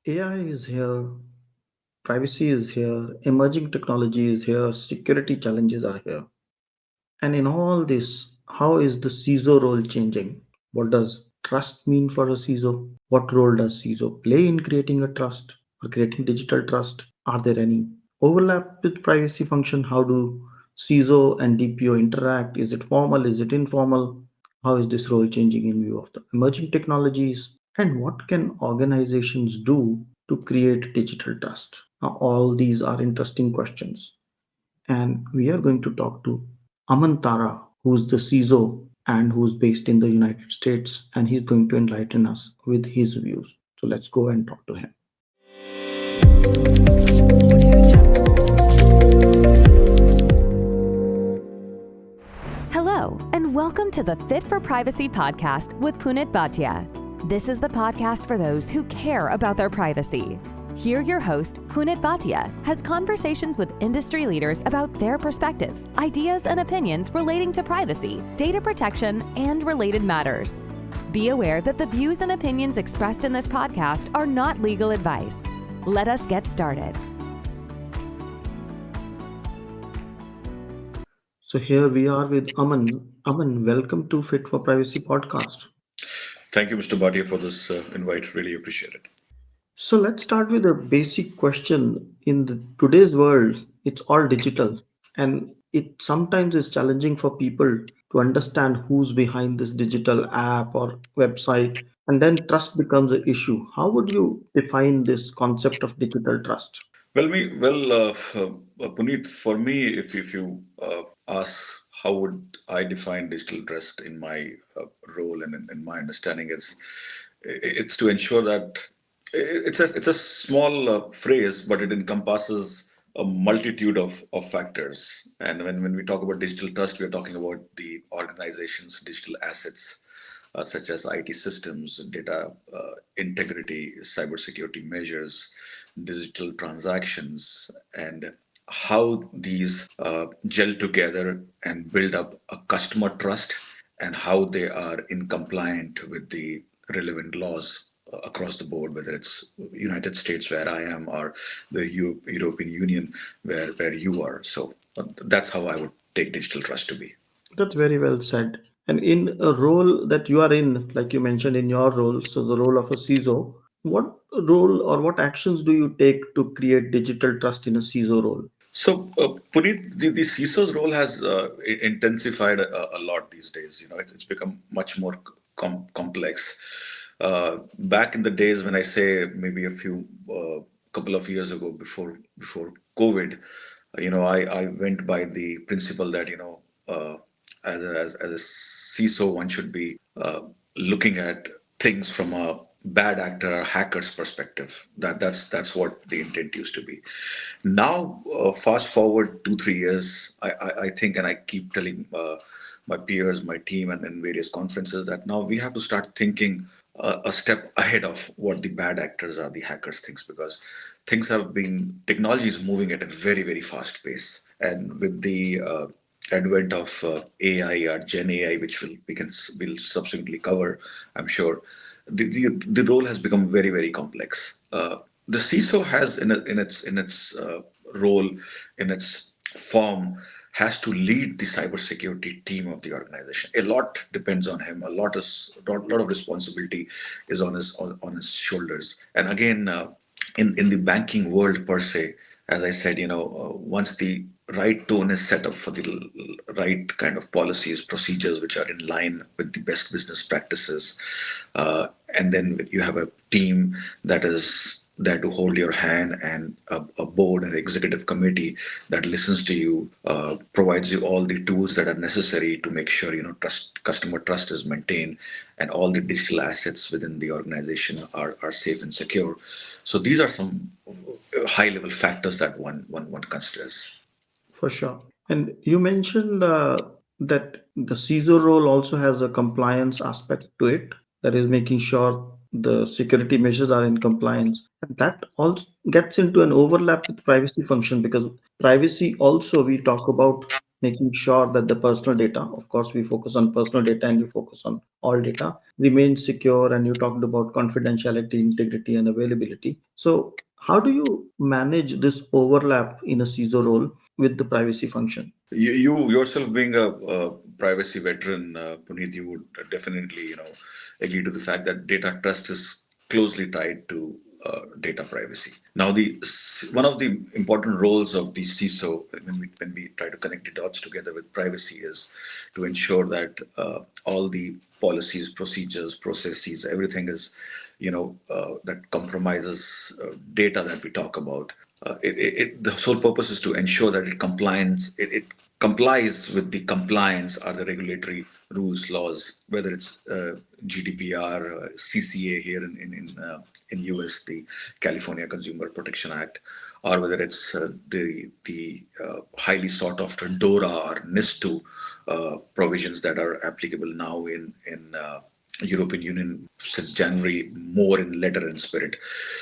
AI is here, privacy is here, emerging technology is here, security challenges are here. And in all this, how is the CISO role changing? What does trust mean for a CISO? What role does CISO play in creating a trust or creating digital trust? Are there any overlap with privacy function? How do CISO and DPO interact? Is it formal? Is it informal? How is this role changing in view of the emerging technologies? And what can organizations do to create digital trust? Now, all these are interesting questions and we are going to talk to Aman Tara, who's the CISO and who's based in the United States, and he's going to enlighten us with his views. So let's go and talk to him. Hello, and welcome to the Fit for Privacy podcast with Punit Bhatia. This is the podcast for those who care about their privacy. Here, your host, Punit Bhatia, has conversations with industry leaders about their perspectives, ideas, and opinions relating to privacy, data protection, and related matters. Be aware that the views and opinions expressed in this podcast are not legal advice. Let us get started. So here we are with Aman. Aman, welcome to Fit for Privacy podcast. Thank you, Mr. Bhatia, for this invite. Really appreciate it. So let's start with a basic question. In today's world, it's all digital, and it sometimes is challenging for people to understand who's behind this digital app or website, and then trust becomes an issue. How would you define this concept of digital trust? Puneet, for me, if you ask how would I define digital trust in my role and in my understanding, it's to ensure that it's a small phrase, but it encompasses a multitude of factors. And when we talk about digital trust, we're talking about the organization's digital assets, such as IT systems, data integrity, cybersecurity measures, digital transactions, and how these gel together and build up a customer trust, and how they are in compliant with the relevant laws across the board, whether it's United States where I am or the European Union where you are. So that's how I would take digital trust to be. That's very well said. And in a role that you are in, like you mentioned in your role, so the role of a CISO, what role or what actions do you take to create digital trust in a CISO role? So, Puneet, the CISO's role has intensified a lot these days. It's become much more complex. Back in the days when I say maybe a few couple of years ago, before COVID, I went by the principle that as a CISO, one should be looking at things from a bad actor or hacker's perspective. That's what the intent used to be. Now, fast forward 2 3 years, I think, and I keep telling my peers, my team, and in various conferences that now we have to start thinking a step ahead of what the bad actors are, the hackers things, because technology is moving at a very, very fast pace, and with the advent of AI or Gen AI, which we'll subsequently cover, I'm sure, the role has become very, very complex. The CISO has in its role, in its form, has to lead the cybersecurity team of the organization. A lot depends on him. A lot of responsibility is on his shoulders. And again, in the banking world per se, as I said, once the right tone is set up for the right kind of policies, procedures which are in line with the best business practices, and then you have a team that is there to hold your hand, and a board and executive committee that listens to you, provides you all the tools that are necessary to make sure customer trust is maintained, and all the digital assets within the organization are safe and secure. So these are some high level factors that one considers. For sure. And you mentioned that the CISO role also has a compliance aspect to it, that is making sure the security measures are in compliance. And that also gets into an overlap with privacy function because privacy also we talk about making sure that the personal data, of course, we focus on personal data and you focus on all data, remains secure. And you talked about confidentiality, integrity, and availability. So, how do you manage this overlap in a CISO role with the privacy function? You yourself being a privacy veteran, Puneet, you would definitely, agree to the fact that data trust is closely tied to data privacy. Now, the one of the important roles of the CISO when we try to connect the dots together with privacy is to ensure that all the policies, procedures, processes, everything is, that compromises data that we talk about. The sole purpose is to ensure that it complies with the compliance or the regulatory rules, laws, whether it's GDPR, CCA here in US, the California Consumer Protection Act, or whether it's the highly sought after DORA or NIS2 provisions that are applicable now in European Union since January, more in letter and spirit.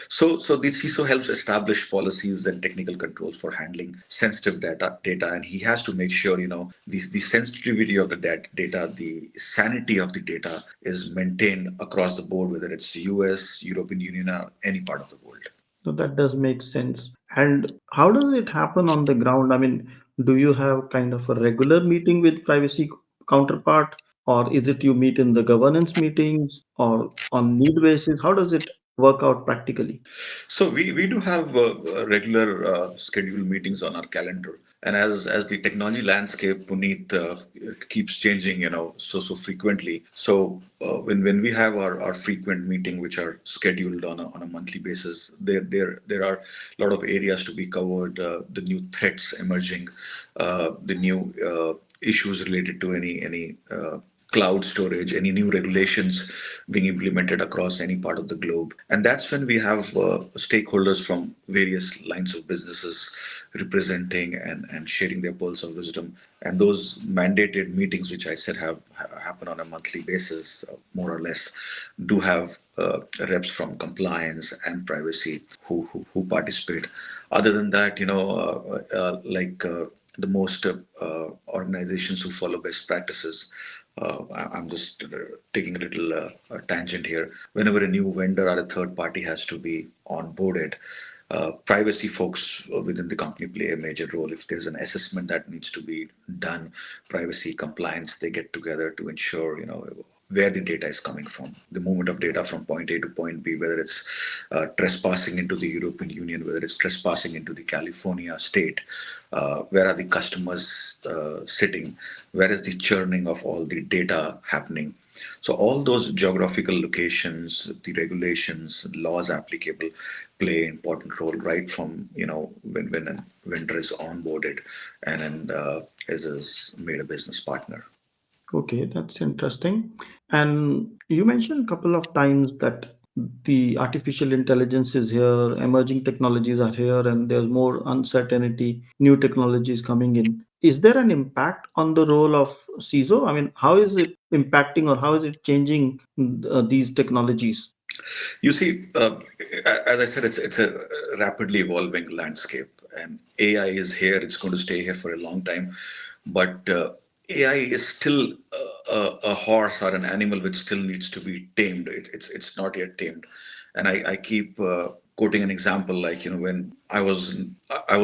So the CISO helps establish policies and technical controls for handling sensitive data, and he has to make sure, the sensitivity of the data, the sanity of the data is maintained across the board, whether it's US, European Union, or any part of the world. So that does make sense. And how does it happen on the ground? I mean, do you have kind of a regular meeting with privacy counterpart, or is it you meet in the governance meetings or on need basis? How does it work out practically? So we do have regular scheduled meetings on our calendar, and as the technology landscape, Puneet, keeps changing, so frequently. So when we have our frequent meeting, which are scheduled on a monthly basis, there are a lot of areas to be covered. The new threats emerging, the new issues related to any cloud storage, any new regulations being implemented across any part of the globe. And that's when we have stakeholders from various lines of businesses representing and sharing their pearls of wisdom. And those mandated meetings, which I said happen on a monthly basis, more or less, do have reps from compliance and privacy who participate. Other than that, the most organizations who follow best practices. I'm just taking a little tangent here. Whenever a new vendor or a third party has to be onboarded, privacy folks within the company play a major role. If there's an assessment that needs to be done, privacy compliance, they get together to ensure, where the data is coming from, the movement of data from point A to point B, whether it's trespassing into the European Union, whether it's trespassing into the California state, where are the customers sitting, where is the churning of all the data happening. So all those geographical locations, the regulations, laws applicable play an important role right from, when a vendor is onboarded and then is made a business partner. Okay, that's interesting. And you mentioned a couple of times that the artificial intelligence is here, emerging technologies are here, and there's more uncertainty, new technologies coming in. Is there an impact on the role of CISO? I mean, how is it impacting or how is it changing these technologies? You see, as I said, it's a rapidly evolving landscape, and AI is here. It's going to stay here for a long time, but AI is still a horse or an animal which still needs to be tamed. It's not yet tamed, and I keep quoting an example like, when I was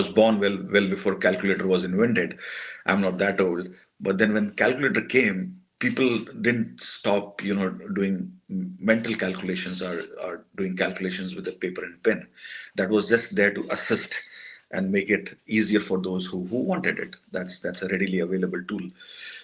born well before calculator was invented. I'm not that old, but then when calculator came, people didn't stop, doing mental calculations or doing calculations with a paper and pen. That was just there to assist and make it easier for those who wanted it. That's a readily available tool.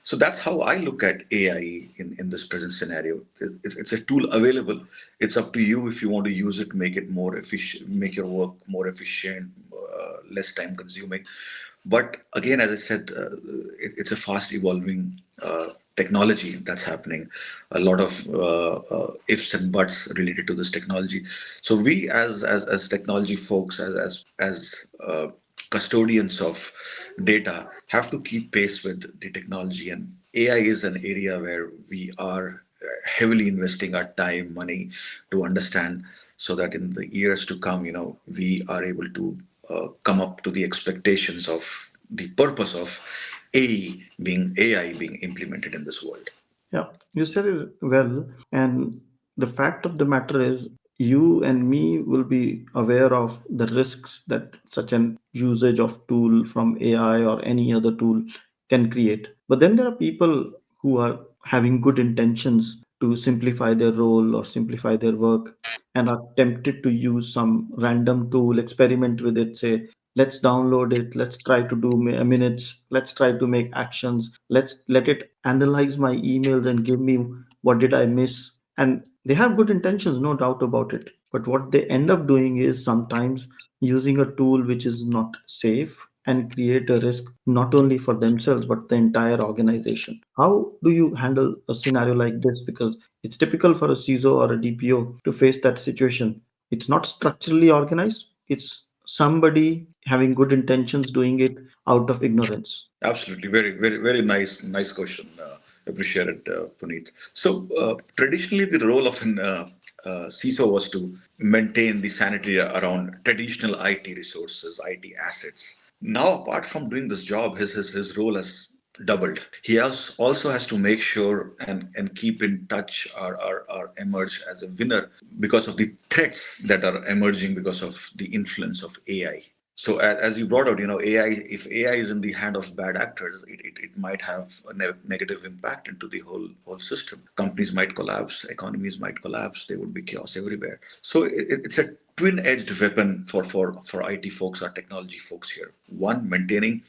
So that's how I look at AI in this present scenario. It's a tool available. It's up to you if you want to use it, make it more efficient, make your work more efficient, less time consuming. But again, as I said, it's a fast evolving technology that's happening. A lot of ifs and buts related to this technology. So we, as technology folks, as custodians of data, have to keep pace with the technology. And AI is an area where we are heavily investing our time, money to understand, so that in the years to come, we are able to come up to the expectations of the purpose of AI being implemented in this world. Yeah, you said it well. And the fact of the matter is, you and me will be aware of the risks that such an usage of tool from AI or any other tool can create. But then there are people who are having good intentions to simplify their role or simplify their work and are tempted to use some random tool, experiment with it, say, let's download it, let's try to do minutes, let's try to make actions, let's let it analyze my emails and give me what did I miss. And they have good intentions, no doubt about it, but what they end up doing is sometimes using a tool which is not safe and create a risk not only for themselves but the entire organization. How do you handle a scenario like this? Because it's typical for a CISO or a DPO to face that situation. It's not structurally organized, it's somebody having good intentions doing it out of ignorance. Absolutely, very nice question. Appreciate it, Puneet. So traditionally, the role of an CISO was to maintain the sanity around traditional IT resources, IT assets. Now, apart from doing this job, his role has doubled. He also has to make sure and keep in touch or emerge as a winner because of the threats that are emerging because of the influence of AI. So as you brought out, AI, if AI is in the hand of bad actors, it might have a negative impact into the whole system. Companies might collapse, economies might collapse, there would be chaos everywhere. So it's a twin-edged weapon for IT folks or technology folks here. One, maintaining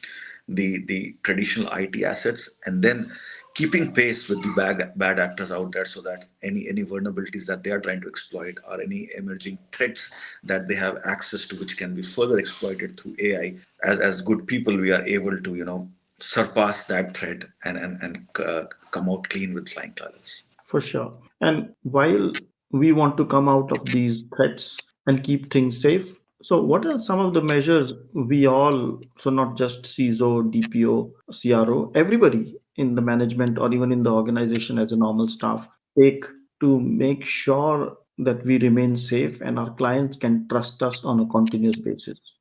the traditional IT assets, and then keeping pace with the bad actors out there, so that any vulnerabilities that they are trying to exploit or any emerging threats that they have access to, which can be further exploited through AI, as good people, we are able to surpass that threat and come out clean with flying colors. For sure. And while we want to come out of these threats and keep things safe, so what are some of the measures we all, so not just CISO, DPO, CRO, everybody in the management or even in the organization as a normal staff take to make sure that we remain safe and our clients can trust us on a continuous basis?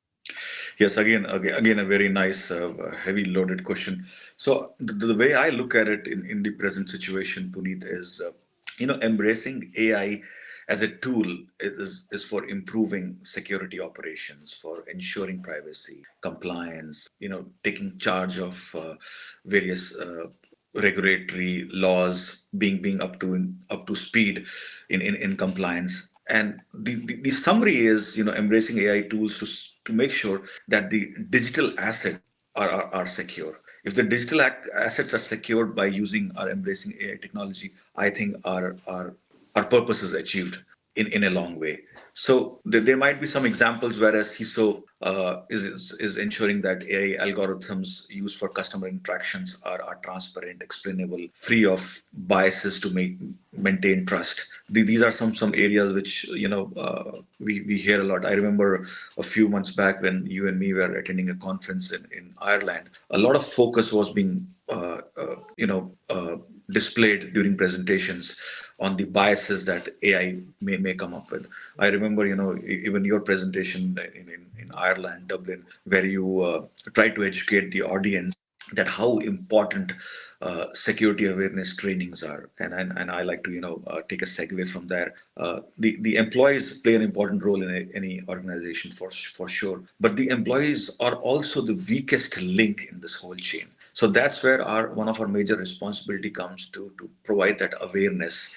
Yes, again, a very nice, heavy loaded question. So the way I look at it in the present situation, Puneet, is embracing AI as a tool is for improving security operations, for ensuring privacy, compliance, taking charge of various regulatory laws, being up to speed in compliance. And the summary is, embracing AI tools to make sure that the digital assets are secure. If the digital assets are secured by using or embracing AI technology, I think our purpose is achieved in a long way. So there might be some examples where a CISO is ensuring that AI algorithms used for customer interactions are transparent, explainable, free of biases to maintain trust. These are some areas which we hear a lot. I remember a few months back when you and me were attending a conference in Ireland. A lot of focus was being displayed during presentations on the biases that AI may come up with. I remember, even your presentation in Ireland, Dublin, where you try to educate the audience that how important security awareness trainings are, and I like to take a segue from there. The employees play an important role in any organization for sure, but the employees are also the weakest link in this whole chain. So that's where our one of our major responsibility comes to provide that awareness.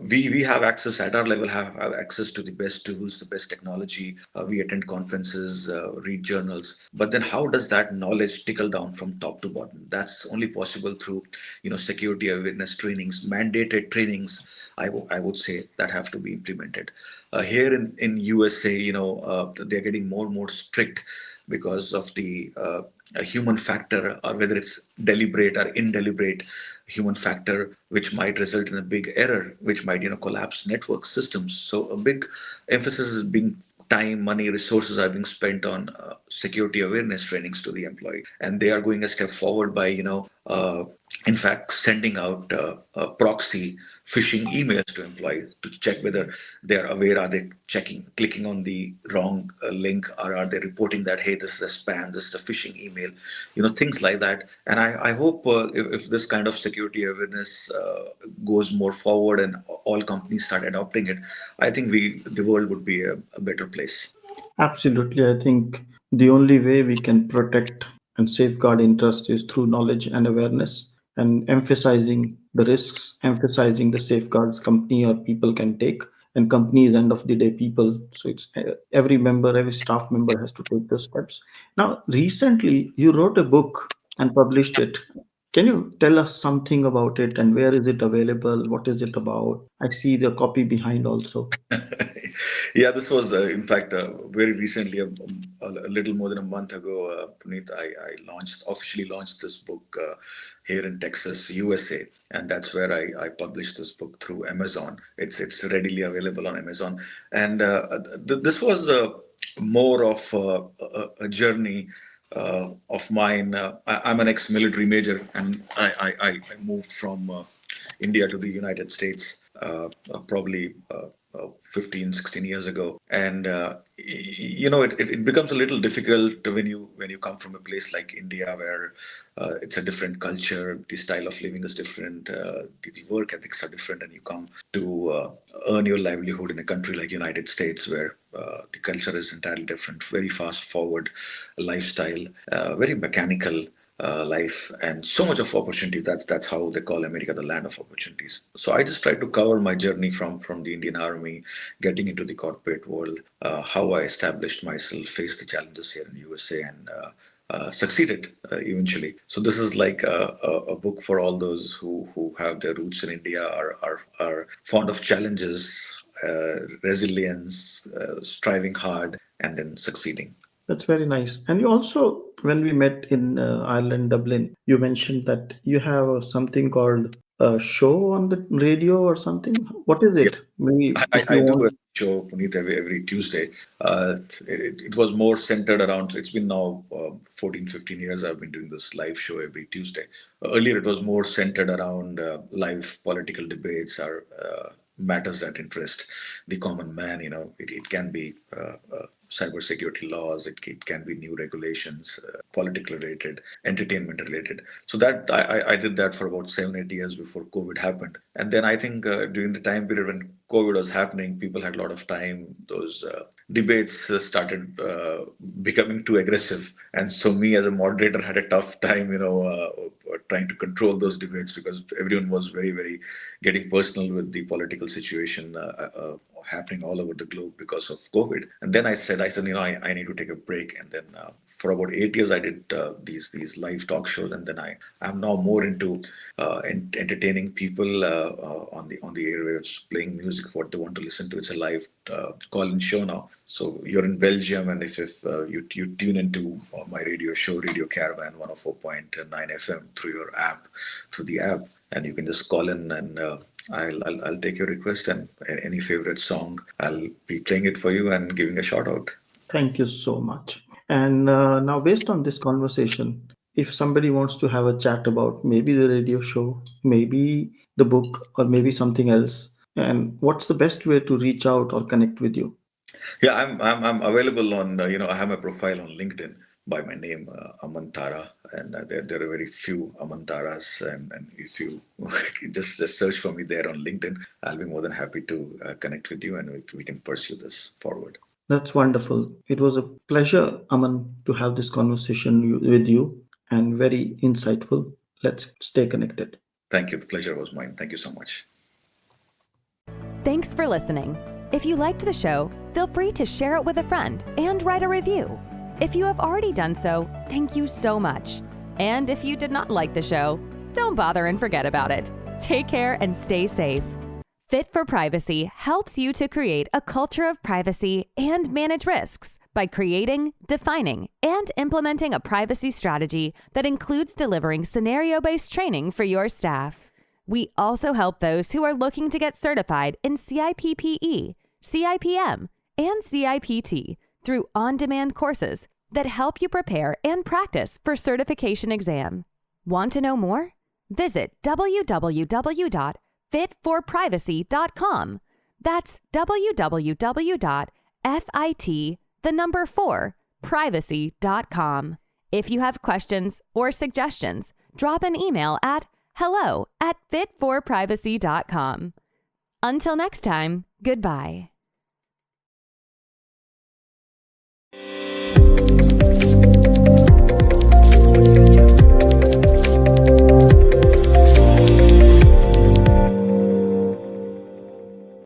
We have access at our level, have access to the best tools, the best technology. We attend conferences, read journals, but then how does that knowledge trickle down from top to bottom? That's only possible through security awareness trainings, mandated trainings. I would say that have to be implemented. Here in USA, they're getting more and more strict because of the human factor, or whether it's deliberate or indeliberate human factor, which might result in a big error, which might collapse network systems. So a big emphasis is being time, money, resources are being spent on security awareness trainings to the employee, and they are going a step forward by in fact sending out a proxy phishing emails to employees to check whether they are aware, are they clicking on the wrong link, or are they reporting that, hey, this is a spam, this is a phishing email, things like that. And I hope if this kind of security awareness goes more forward and all companies start adopting it, I think the world would be a better place. Absolutely. I think the only way we can protect and safeguard interest is through knowledge and awareness and emphasizing the risks, emphasizing the safeguards company or people can take. And companies, end of the day, people. So it's every member, every staff member has to take those steps. Now, recently, you wrote a book and published it. Can you tell us something about it and where is it available? What is it about? I see the copy behind also. Yeah, this was, in fact, very recently, a little more than a month ago, Puneet, I officially launched this book here in Texas, USA, and that's where I published this book through Amazon. It's readily available on Amazon, and this was more of a journey of mine. I'm an ex-military major, and I moved from India to the United States probably 15, 16 years ago. And it becomes a little difficult when you come from a place like India, where it's a different culture, the style of living is different, the work ethics are different, and you come to earn your livelihood in a country like United States, where the culture is entirely different, very fast forward lifestyle, very mechanical life, and so much of opportunity. That's how they call America the land of opportunities. So I just tried to cover my journey from the Indian Army, getting into the corporate world, how I established myself, faced the challenges here in USA, and succeeded eventually. So this is like a book for all those who have their roots in India, are fond of challenges, resilience, striving hard, and then succeeding. That's very nice. And you also, when we met in Ireland, Dublin, you mentioned that you have something called a show on the radio or something. What is Yeah, it? Maybe if I you do a want. show, Puneet, every Tuesday. It was more centered around, it's been now 14, 15 years I've been doing this live show every Tuesday. Earlier, it was more centered around live political debates or matters that interest the common man. It can be cybersecurity laws, it can be new regulations, political related, entertainment related. So that I did that for about 7, 8 years before COVID happened. And then I think during the time period when COVID was happening, people had a lot of time. Those debates started becoming too aggressive. And so me as a moderator had a tough time, trying to control those debates, because everyone was very, very getting personal with the political situation happening all over the globe because of COVID. And then I said, I need to take a break. And then for about 8 years, I did these live talk shows, and then I'm now more into entertaining people on the airwaves, playing music what they want to listen to. It's a live call-in show now. So you're in Belgium, and if you tune into my radio show, Radio Caravan 104.9 FM through the app, and you can just call in, and I'll take your request, and any favorite song, I'll be playing it for you and giving a shout out. Thank you so much. And now, based on this conversation, if somebody wants to have a chat about maybe the radio show, maybe the book, or maybe something else, and what's the best way to reach out or connect with you? Yeah, I'm available on, I have my profile on LinkedIn by my name, Aman Tara, and there are very few Aman Taras, and if you just search for me there on LinkedIn, I'll be more than happy to connect with you, and we can pursue this forward. That's wonderful. It was a pleasure, Aman, to have this conversation with you and very insightful. Let's stay connected. Thank you. The pleasure was mine. Thank you so much. Thanks for listening. If you liked the show, feel free to share it with a friend and write a review. If you have already done so, thank you so much. And if you did not like the show, don't bother and forget about it. Take care and stay safe. Fit for Privacy helps you to create a culture of privacy and manage risks by creating, defining, and implementing a privacy strategy that includes delivering scenario-based training for your staff. We also help those who are looking to get certified in CIPPE, CIPM, and CIPT through on-demand courses that help you prepare and practice for certification exam. Want to know more? Visit www.fit FIT4PRIVACY.com. That's www.FIT4privacy.com. If you have questions or suggestions, drop an email at hello@fit4privacy.com. Until next time, goodbye.